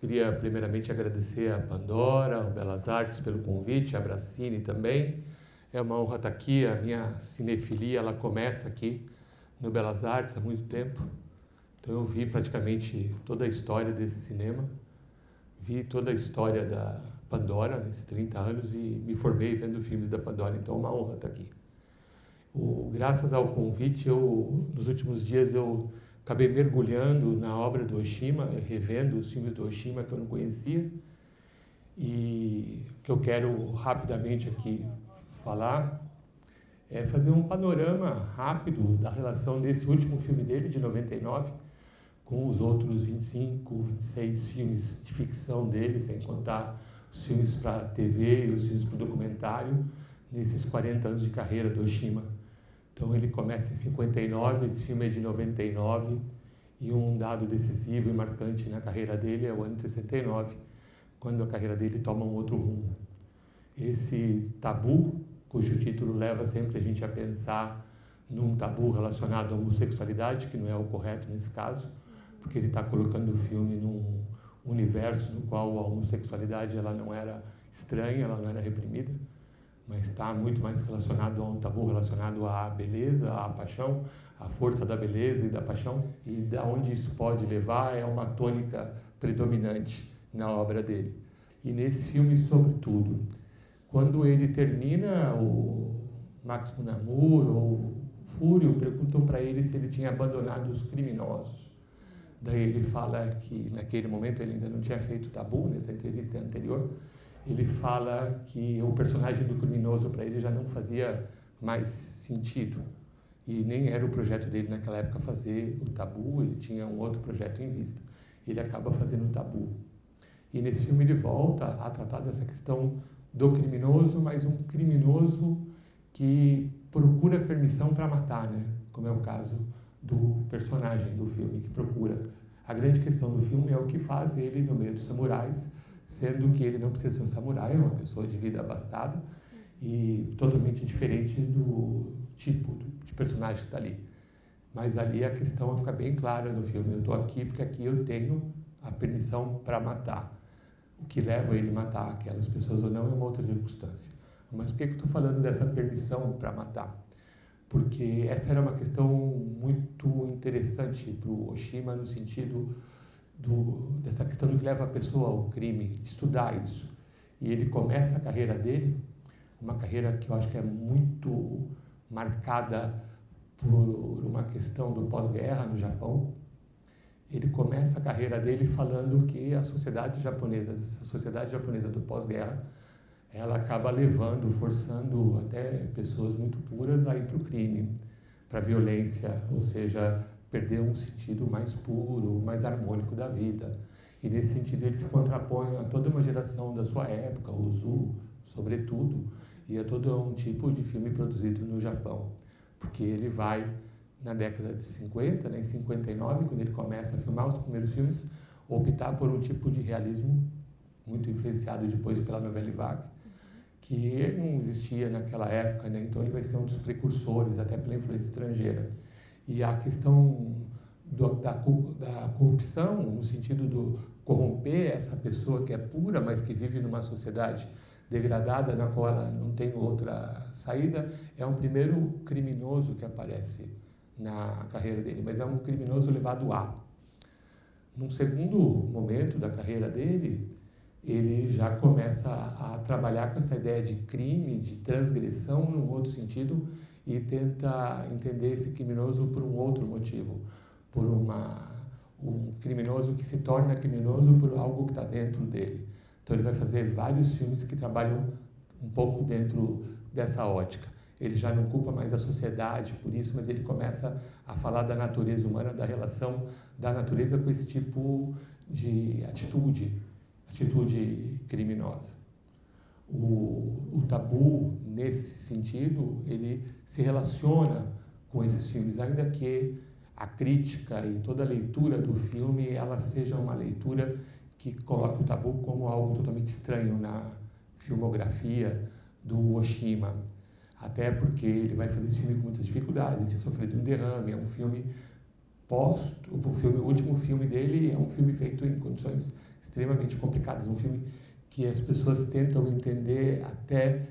queria primeiramente agradecer a Pandora, ao Belas Artes pelo convite, a Bracine também. É uma honra estar aqui, a minha cinefilia ela começa aqui no Belas Artes há muito tempo. Então eu vi praticamente toda a história desse cinema, vi toda a história da Pandora nesses 30 anos e me formei vendo filmes da Pandora, então é uma honra estar aqui. Graças ao convite, nos últimos dias eu acabei mergulhando na obra do Oshima, revendo os filmes do Oshima que eu não conhecia, e o que eu quero rapidamente aqui falar é fazer um panorama rápido da relação desse último filme dele, de 99, com os outros 25, 26 filmes de ficção dele, sem contar os filmes para TV e os filmes para o documentário, nesses 40 anos de carreira do Oshima. Então ele começa em 59, esse filme é de 99, e um dado decisivo e marcante na carreira dele é o ano de 69, quando a carreira dele toma um outro rumo. Esse tabu, cujo título leva sempre a gente a pensar num tabu relacionado à homossexualidade, que não é o correto nesse caso, porque ele está colocando o filme num universo no qual a homossexualidade ela não era estranha, ela não era reprimida, mas está muito mais relacionado a um tabu relacionado à beleza, à paixão, à força da beleza e da paixão, e da onde isso pode levar é uma tônica predominante na obra dele. E nesse filme, sobretudo, quando ele termina, o Max von Sydow ou o Fúrio perguntam para ele se ele tinha abandonado os criminosos. Daí ele fala que naquele momento ele ainda não tinha feito tabu, nessa entrevista anterior, ele fala que o personagem do criminoso para ele já não fazia mais sentido. E nem era o projeto dele naquela época fazer o tabu, ele tinha um outro projeto em vista. Ele acaba fazendo o tabu. E nesse filme ele volta a tratar dessa questão do criminoso, mas um criminoso que procura permissão para matar, né? Como é o caso do personagem do filme, que procura. A grande questão do filme é o que faz ele no meio dos samurais, sendo que ele não precisa ser um samurai, é uma pessoa de vida abastada e totalmente diferente do tipo de personagem que está ali. Mas ali a questão fica bem clara no filme. Eu estou aqui porque aqui eu tenho a permissão para matar. O que leva ele a matar aquelas pessoas ou não é uma outra circunstância. Mas por que eu estou falando dessa permissão para matar? Porque essa era uma questão muito interessante para o Oshima no sentido dessa questão do que leva a pessoa ao crime, de estudar isso. E ele começa a carreira dele, uma carreira que eu acho que é muito marcada por uma questão do pós-guerra no Japão. Ele começa a carreira dele falando que a sociedade japonesa do pós-guerra, ela acaba forçando até pessoas muito puras a ir para o crime, para a violência, ou seja, perder um sentido mais puro, mais harmônico da vida. E nesse sentido ele se contrapõe a toda uma geração da sua época, o Ozu, sobretudo, e a todo um tipo de filme produzido no Japão. Porque ele vai, na década de 50, né, em 59, quando ele começa a filmar os primeiros filmes, optar por um tipo de realismo muito influenciado depois pela Nouvelle Vague, que não existia naquela época, né? Então ele vai ser um dos precursores, até pela influência estrangeira. E a questão da corrupção, no sentido do corromper essa pessoa que é pura, mas que vive numa sociedade degradada, na qual ela não tem outra saída, é um primeiro criminoso que aparece na carreira dele, mas é um criminoso levado a. Num segundo momento da carreira dele, ele já começa a trabalhar com essa ideia de crime, de transgressão, num outro sentido, e tenta entender esse criminoso por um outro motivo, por um criminoso que se torna criminoso por algo que está dentro dele. Então ele vai fazer vários filmes que trabalham um pouco dentro dessa ótica. Ele já não culpa mais a sociedade por isso, mas ele começa a falar da natureza humana, da relação da natureza com esse tipo de atitude criminosa. O tabu, nesse sentido, ele se relaciona com esses filmes, ainda que a crítica e toda a leitura do filme ela seja uma leitura que coloque o tabu como algo totalmente estranho na filmografia do Oshima. Até porque ele vai fazer esse filme com muitas dificuldades, ele tinha sofrido um derrame, é um filme o último filme dele é um filme feito em condições extremamente complicadas. Um filme que as pessoas tentam entender até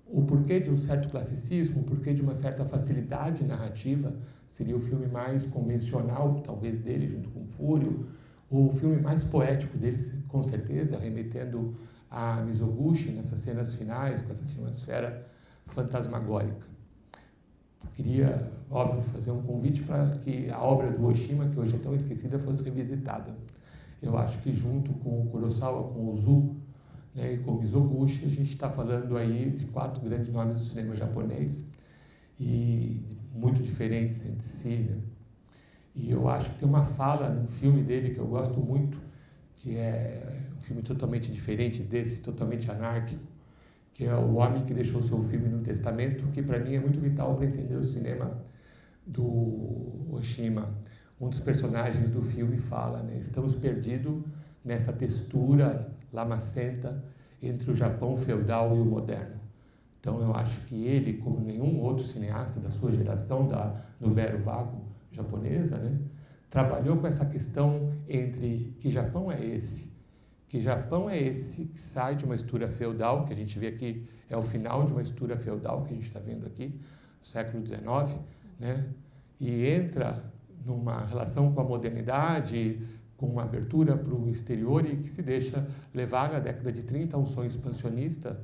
o porquê de um certo classicismo, o porquê de uma certa facilidade narrativa. Seria o filme mais convencional, talvez, dele, junto com Fúrio, o filme mais poético dele, com certeza, remetendo a Mizoguchi nessas cenas finais, com essa atmosfera fantasmagórica. Queria, óbvio, fazer um convite para que a obra do Oshima, que hoje é tão esquecida, fosse revisitada. Eu acho que junto com o Kurosawa, com o Ozu, né, e com o Mizoguchi, a gente está falando aí de 4 grandes nomes do cinema japonês e muito diferentes entre si, né? E eu acho que tem uma fala num filme dele que eu gosto muito, que é um filme totalmente diferente desse, totalmente anárquico, que é O Homem que Deixou Seu Filme no Testamento, que para mim é muito vital para entender o cinema do Oshima. Um dos personagens do filme fala, né, estamos perdidos nessa textura lamacenta entre o Japão feudal e o moderno. Então eu acho que ele, como nenhum outro cineasta da sua geração, da Nobuo Vago japonesa, né, trabalhou com essa questão entre que Japão é esse? Que Japão é esse que sai de uma estrutura feudal, que a gente vê aqui é o final de uma estrutura feudal que a gente está vendo aqui, no século XIX, né, e entra numa relação com a modernidade, com uma abertura para o exterior e que se deixa levar na década de 30 a um sonho expansionista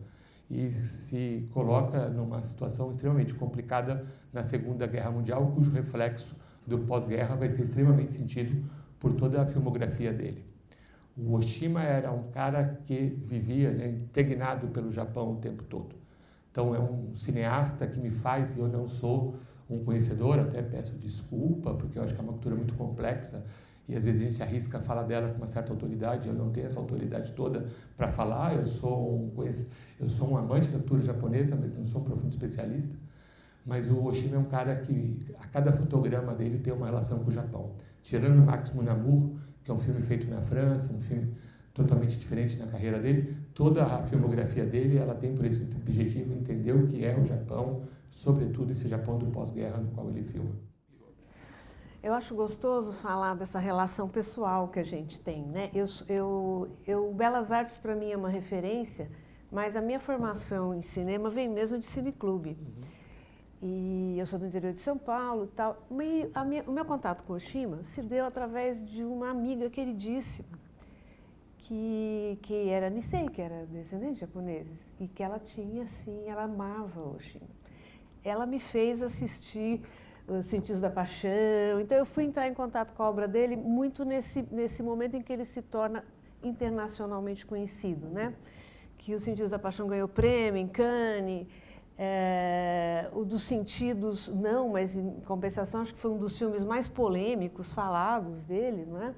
e se coloca numa situação extremamente complicada na Segunda Guerra Mundial, cujo reflexo do pós-guerra vai ser extremamente sentido por toda a filmografia dele. O Oshima era um cara que vivia, né, impregnado pelo Japão o tempo todo. Então é um cineasta que me faz, e eu não sou um conhecedor, até peço desculpa, porque eu acho que é uma cultura muito complexa e às vezes a gente arrisca falar dela com uma certa autoridade. Eu não tenho essa autoridade toda para falar. Eu sou um amante da cultura japonesa, mas não sou um profundo especialista. Mas o Oshima é um cara que a cada fotograma dele tem uma relação com o Japão. Tirando Max Munamour, que é um filme feito na França, um filme totalmente diferente na carreira dele, toda a filmografia dele ela tem por esse objetivo entender o que é o Japão, sobretudo esse Japão do pós-guerra no qual ele filma. Eu acho gostoso falar dessa relação pessoal que a gente tem, né? Belas Artes para mim é uma referência, mas a minha formação em cinema vem mesmo de cineclube. E eu sou do interior de São Paulo e tal. E o meu contato com o Oshima se deu através de uma amiga queridíssima, que era Nisei, que era descendente de japoneses, e que ela tinha, assim, ela amava o Oshima. Ela me fez assistir Os Sentidos da Paixão, então eu fui entrar em contato com a obra dele muito nesse momento em que ele se torna internacionalmente conhecido, né? Que Os Sentidos da Paixão ganhou prêmio em Cannes, o dos Sentidos não, mas em compensação acho que foi um dos filmes mais polêmicos falados dele, não é?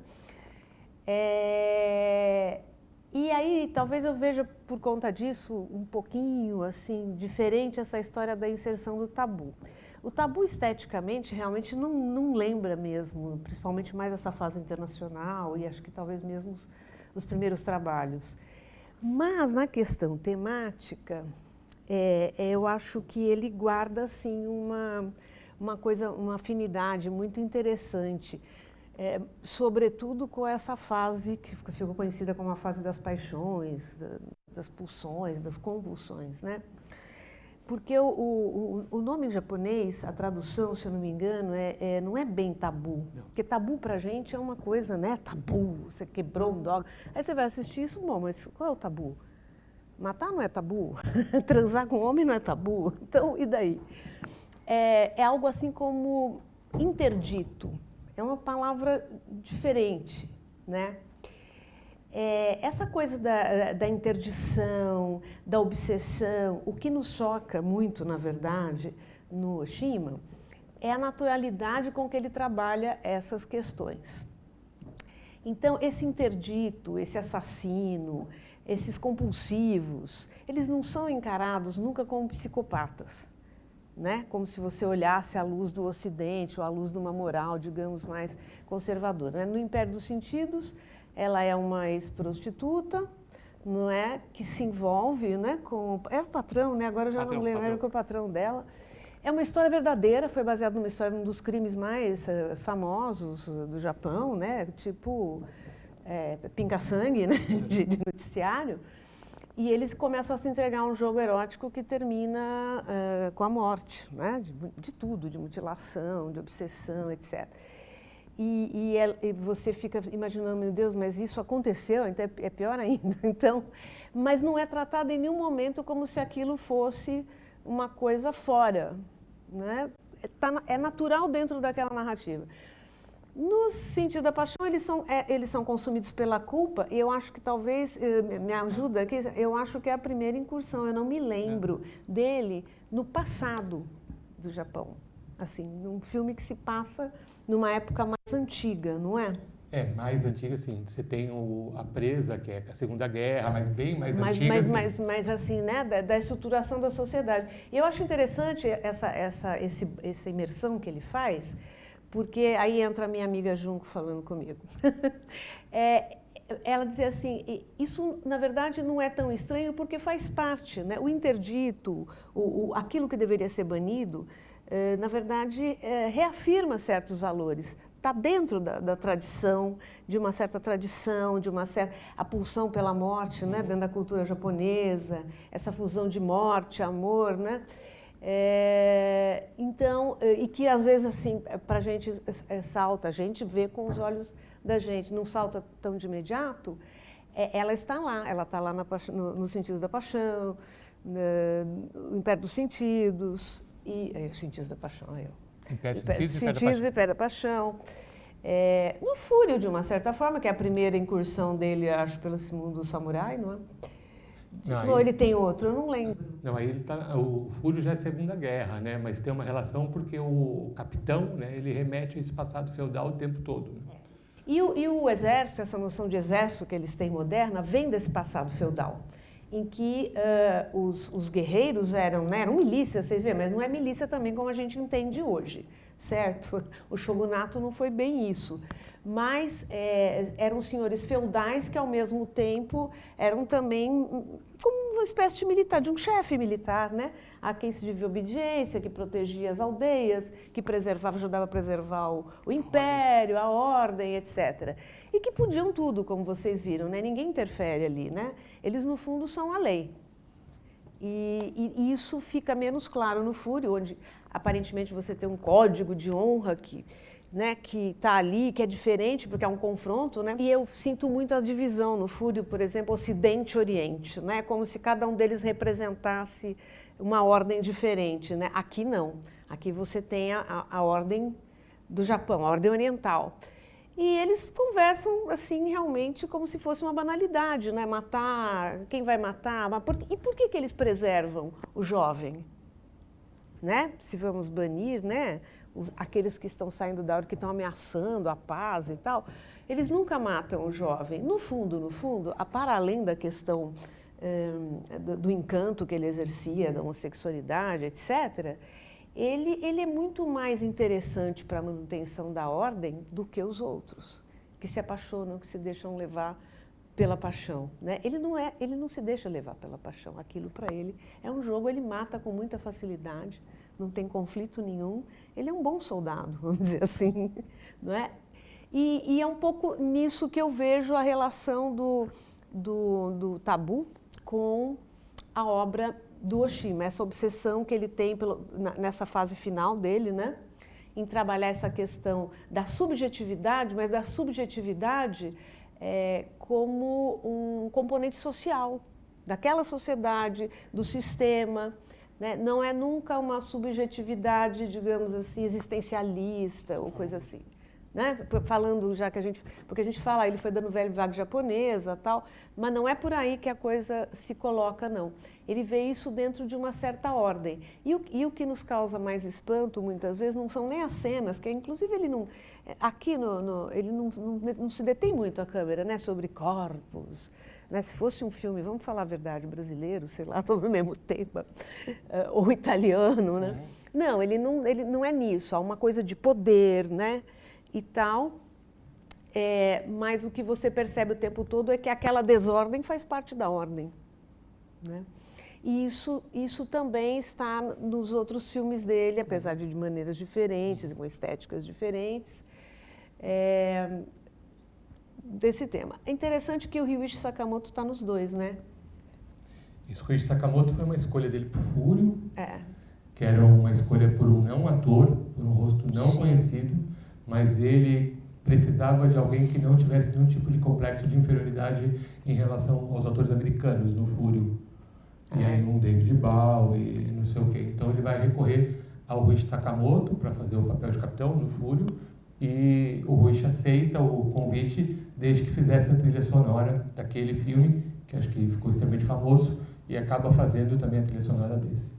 E aí talvez eu veja por conta disso um pouquinho assim diferente essa história da inserção do tabu. O tabu esteticamente realmente não lembra mesmo, principalmente mais essa fase internacional e acho que talvez mesmo os primeiros trabalhos. Mas na questão temática, eu acho que ele guarda assim uma afinidade muito interessante, sobretudo com essa fase que ficou conhecida como a fase das paixões, das pulsões, das convulsões, né? Porque o nome em japonês, a tradução, se eu não me engano, não é bem tabu. Não. Porque tabu pra gente é uma coisa, né? Tabu, você quebrou um dogma. Aí você vai assistir isso, bom, mas qual é o tabu? Matar não é tabu? Transar com homem não é tabu? Então, e daí? É algo assim como interdito. É uma palavra diferente, né? Essa coisa da interdição, da obsessão, o que nos choca muito, na verdade, no Oshima, é a naturalidade com que ele trabalha essas questões. Então, esse interdito, esse assassino, esses compulsivos, eles não são encarados nunca como psicopatas, né? Como se você olhasse à luz do Ocidente ou à luz de uma moral, digamos, mais conservadora, né? No Império dos Sentidos, ela é uma ex-prostituta, não é? Que se envolve, né? É o patrão, né? Agora eu já não lembro com o patrão dela. É uma história verdadeira, foi baseada numa história, um dos crimes mais famosos do Japão, né? Tipo pinga-sangue, né, de noticiário, e eles começam a se entregar a um jogo erótico que termina com a morte, né, de tudo, de mutilação, de obsessão, etc. E você fica imaginando, meu Deus, mas isso aconteceu, então é pior ainda. Então, mas não é tratado em nenhum momento como se aquilo fosse uma coisa fora, né? É natural dentro daquela narrativa. No sentido da paixão, eles são consumidos pela culpa, e eu acho que talvez, me ajuda aqui, eu acho que é a primeira incursão, eu não me lembro dele no passado do Japão. Assim, num filme que se passa numa época mais antiga, não é? Mais antiga, assim. Você tem a Presa, que é a Segunda Guerra, mas bem mais antiga. Mas assim, né, da estruturação da sociedade. E eu acho interessante essa imersão que ele faz, porque aí entra a minha amiga Junco falando comigo. Ela dizia assim, isso na verdade não é tão estranho porque faz parte, né? O interdito, aquilo que deveria ser banido, na verdade, reafirma certos valores. Está dentro da tradição, de uma certa tradição, a pulsão pela morte, né? Dentro da cultura japonesa, essa fusão de morte, amor, né? Então, e que às vezes assim, para a gente salta, a gente vê com os olhos da gente, não salta tão de imediato, ela está lá no Sentidos da Paixão, no Império dos Sentidos, Sentidos da Paixão, Império dos Sentidos e Império da Paixão. No Fúrio, de uma certa forma, que é a primeira incursão dele, acho, pelo mundo samurai, não é? Ou ele tem outro, eu não lembro. Não, aí o Fúrio já é Segunda Guerra, né? Mas tem uma relação porque o capitão, né, ele remete a esse passado feudal o tempo todo. Né? E o exército, essa noção de exército que eles têm moderna, vem desse passado feudal, em que os guerreiros eram milícias, vocês veem, mas não é milícia também como a gente entende hoje, certo? O shogunato não foi bem isso. Mas eram senhores feudais que, ao mesmo tempo, eram também como uma espécie de militar, de um chefe militar, né? A quem se devia obediência, que protegia as aldeias, que ajudava a preservar o império, a ordem, etc. E que podiam tudo, como vocês viram, né? Ninguém interfere ali, né? Eles, no fundo, são a lei. E isso fica menos claro no Fúrio, onde, aparentemente, você tem um código de honra que está ali, que é diferente, porque é um confronto, né? E eu sinto muito a divisão no Fúrio, por exemplo, Ocidente e Oriente, né? Como se cada um deles representasse uma ordem diferente, né? Aqui não. Aqui você tem a ordem do Japão, a ordem oriental. E eles conversam, assim, realmente como se fosse uma banalidade, né? Matar, quem vai matar? E por que eles preservam o jovem? Né? Se vamos banir, né? Aqueles que estão saindo da ordem, que estão ameaçando a paz e tal, eles nunca matam o jovem. No fundo, para além da questão do encanto que ele exercia, da homossexualidade, etc., ele é muito mais interessante para a manutenção da ordem do que os outros, que se apaixonam, que se deixam levar pela paixão, né? Ele não se deixa levar pela paixão. Aquilo para ele é um jogo, ele mata com muita facilidade, não tem conflito nenhum. Ele é um bom soldado, vamos dizer assim, não é? E é um pouco nisso que eu vejo a relação do Tabu com a obra do Oshima, essa obsessão que ele tem nessa fase final dele, né? Em trabalhar essa questão da subjetividade, mas da subjetividade como um componente social, daquela sociedade, do sistema, né? Não é nunca uma subjetividade, digamos assim, existencialista ou coisa assim. Né? Falando já que porque a gente fala, ele foi da novela vaga japonesa, tal, mas não é por aí que a coisa se coloca, não. Ele vê isso dentro de uma certa ordem. E o que nos causa mais espanto, muitas vezes, não são nem as cenas, que inclusive ele não... Aqui ele não se detém muito a câmera, né, sobre corpos. Né? Se fosse um filme, vamos falar a verdade, brasileiro, sei lá, todo o mesmo tempo, ou italiano, né? Não, ele não é nisso, há uma coisa de poder, né? E tal, mas o que você percebe o tempo todo é que aquela desordem faz parte da ordem, né? E isso também está nos outros filmes dele, apesar de maneiras diferentes, com estéticas diferentes. desse tema. É interessante que o Ryuichi Sakamoto está nos dois, né? Isso, o Ryuichi Sakamoto foi uma escolha dele para o Fúrio, É. que era uma escolha por um não ator, por um rosto não Sim. conhecido, mas ele precisava de alguém que não tivesse nenhum tipo de complexo de inferioridade em relação aos atores americanos no Fúrio. E aí um David Bowie, não sei o quê. Então ele vai recorrer ao Ryuichi Sakamoto para fazer o papel de capitão no Fúrio, e o Ryuichi aceita o convite desde que fizesse a trilha sonora daquele filme, que acho que ficou extremamente famoso, e acaba fazendo também a trilha sonora desse.